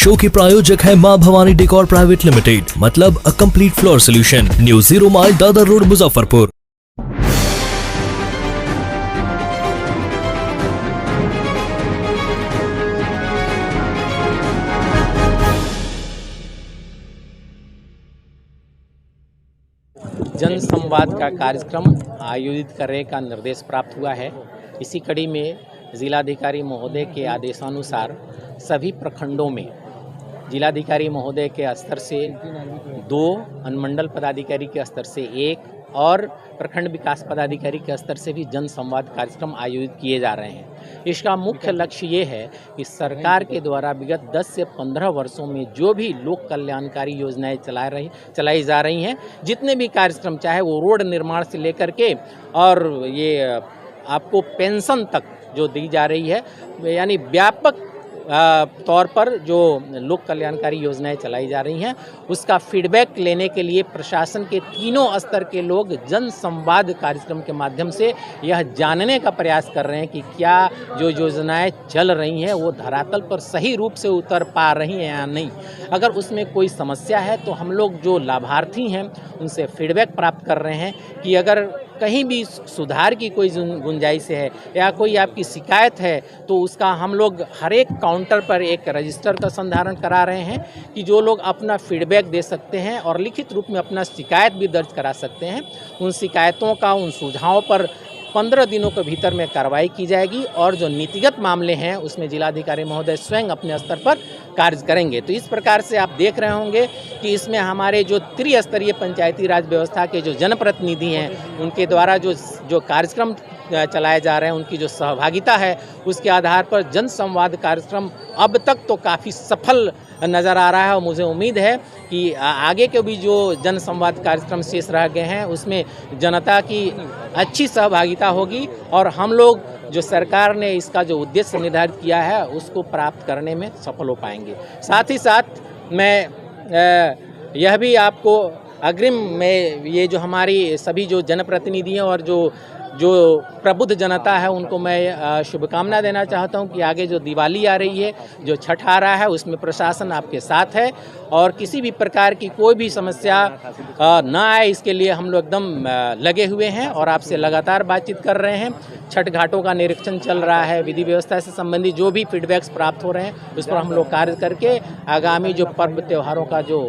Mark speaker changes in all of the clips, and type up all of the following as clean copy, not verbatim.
Speaker 1: Show के प्रायोजक है मां भवानी डेकोर प्राइवेट लिमिटेड, मतलब a complete floor solution, new 0 mile Dadar road, Muzaffarpur.
Speaker 2: जन संवाद का कार्यक्रम आयोजित करने का निर्देश प्राप्त हुआ है। इसी कड़ी में जिलाधिकारी महोदय के आदेशानुसार सभी प्रखंडों में जिलाधिकारी महोदय के स्तर से 2, अनुमंडल पदाधिकारी के स्तर से 1 और प्रखंड विकास पदाधिकारी के स्तर से भी जन संवाद कार्यक्रम आयोजित किए जा रहे हैं। इसका मुख्य लक्ष्य ये है कि सरकार के द्वारा विगत 10 से 15 वर्षों में जो भी लोक कल्याणकारी योजनाएं चलाई जा रही हैं, जितने भी कार्यक्रम, चाहे वो रोड निर्माण से लेकर के और ये आपको पेंशन तक जो दी जा रही है, यानी व्यापक तौर पर जो लोक कल्याणकारी योजनाएं चलाई जा रही हैं, उसका फीडबैक लेने के लिए प्रशासन के तीनों स्तर के लोग जन संवाद कार्यक्रम के माध्यम से यह जानने का प्रयास कर रहे हैं कि क्या जो योजनाएं चल रही हैं वो धरातल पर सही रूप से उतर पा रही हैं या नहीं। अगर उसमें कोई समस्या है तो हम लोग जो लाभार्थी हैं उनसे फीडबैक प्राप्त कर रहे हैं कि अगर कहीं भी सुधार की कोई गुंजाइश है या कोई आपकी शिकायत है तो उसका हम लोग हर एक काउंटर पर एक रजिस्टर का संधारण करा रहे हैं कि जो लोग अपना फीडबैक दे सकते हैं और लिखित रूप में अपना शिकायत भी दर्ज करा सकते हैं। उन शिकायतों का, उन सुझावों पर 15 दिनों के भीतर में कार्रवाई की जाएगी और जो नीतिगत मामले हैं उसमें जिलाधिकारी महोदय स्वयं अपने स्तर पर कार्य करेंगे। तो इस प्रकार से आप देख रहे होंगे कि इसमें हमारे जो त्रिस्तरीय पंचायती राज व्यवस्था के जो जनप्रतिनिधि हैं उनके द्वारा जो कार्यक्रम चलाए जा रहे हैं, उनकी जो सहभागिता है, उसके आधार पर जन संवाद कार्यक्रम अब तक तो काफ़ी सफल नज़र आ रहा है और मुझे उम्मीद है कि आगे के भी जो जन संवाद कार्यक्रम शेष रह गए हैं उसमें जनता की अच्छी सहभागिता होगी और हम लोग जो सरकार ने इसका जो उद्देश्य निर्धारित किया है उसको प्राप्त करने में सफल हो पाएंगे। साथ ही साथ मैं यह भी आपको अग्रिम में ये जो हमारी सभी जो जनप्रतिनिधि हैं और जो प्रबुद्ध जनता है उनको मैं शुभकामना देना चाहता हूं कि आगे जो दिवाली आ रही है, जो छठ आ रहा है, उसमें प्रशासन आपके साथ है और किसी भी प्रकार की कोई भी समस्या ना आए इसके लिए हम लोग एकदम लगे हुए हैं और आपसे लगातार बातचीत कर रहे हैं। छठ घाटों का निरीक्षण चल रहा है, विधि व्यवस्था से संबंधित जो भी फीडबैक्स प्राप्त हो रहे हैं उस पर हम लोग कार्य करके आगामी जो पर्व त्योहारों का जो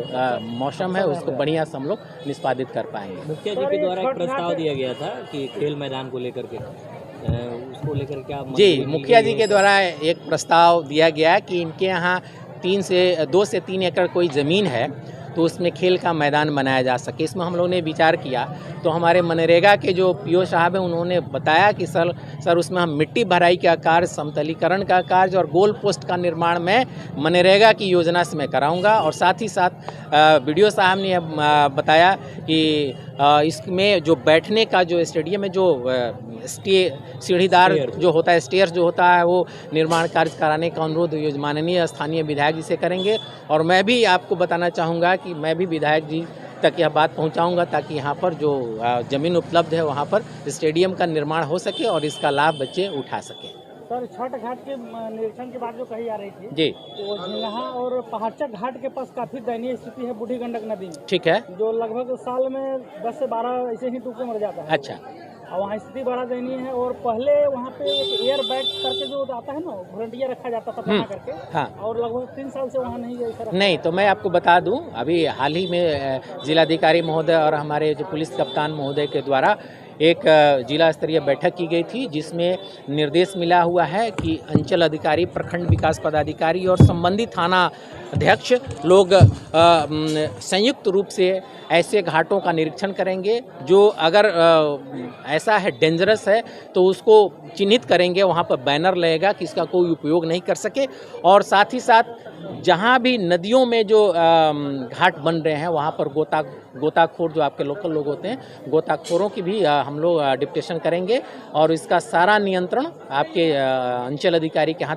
Speaker 2: मौसम है उसको बढ़िया से हम लोग निष्पादित कर पाएंगे।
Speaker 3: मुखिया जी के द्वारा एक प्रस्ताव दिया गया था कि खेल मैदान को लेकर के उसको लेकर क्या
Speaker 2: जी, मुखिया जी के द्वारा एक प्रस्ताव दिया गया कि इनके यहाँ 2 से 3 एकड़ कोई ज़मीन है तो उसमें खेल का मैदान बनाया जा सके। इसमें हम लोगों ने विचार किया तो हमारे मनरेगा के जो पीओ साहब हैं उन्होंने बताया कि सर उसमें हम मिट्टी भराई का कार्य, समतलीकरण का कार्य और गोल पोस्ट का निर्माण मैं मनरेगा की योजना से मैं कराऊंगा। और साथ ही साथ बीडीओ साहब ने बताया कि इसमें जो बैठने का जो स्टेडियम में जो सीढ़ीदार जो होता है, स्टेयर्स जो होता है, वो निर्माण कार्य कराने का अनुरोध माननीय स्थानीय विधायक जी से करेंगे। और मैं भी आपको बताना चाहूँगा कि मैं भी विधायक जी तक यह बात पहुंचाऊंगा ताकि यहाँ पर जो ज़मीन उपलब्ध है वहाँ पर स्टेडियम का निर्माण हो सके और इसका लाभ बच्चे उठा सकें।
Speaker 4: सर, छठ घाट के निरीक्षण के बाद जो कही आ रही थी
Speaker 2: जी,
Speaker 4: वो झिंगहा और पहाड़चक घाट के पास काफी दयनीय स्थिति है बूढ़ी गंडक नदी में।
Speaker 2: ठीक है।
Speaker 4: जो लगभग साल में 10 से 12 ऐसे ही डूब के मर जाता है।
Speaker 2: अच्छा।
Speaker 4: और वहाँ स्थिति बड़ा दयनीय है और पहले वहाँ पे एक एयर बैग करके जो आता है ना, वॉलंटियर रखा जाता था बना करके।
Speaker 2: हाँ।
Speaker 4: और लगभग 3 साल से वहाँ नहीं ऐसा
Speaker 2: नहीं, तो मैं आपको बता दूं, अभी हाल ही में जिलाधिकारी महोदय और हमारे जो पुलिस कप्तान महोदय के द्वारा एक जिला स्तरीय बैठक की गई थी जिसमें निर्देश मिला हुआ है कि अंचल अधिकारी, प्रखंड विकास पदाधिकारी और संबंधित थाना अध्यक्ष लोग संयुक्त रूप से ऐसे घाटों का निरीक्षण करेंगे जो अगर ऐसा है डेंजरस है तो उसको चिन्हित करेंगे, वहाँ पर बैनर लगेगा कि इसका कोई उपयोग नहीं कर सके। और साथ ही साथ जहाँ भी नदियों में जो घाट बन रहे हैं वहाँ पर गोताखोर जो आपके लोकल लोग होते हैं, गोताखोरों की भी हम लोग डिप्टेशन करेंगे और इसका सारा नियंत्रण आपके अंचल अधिकारी के हाथ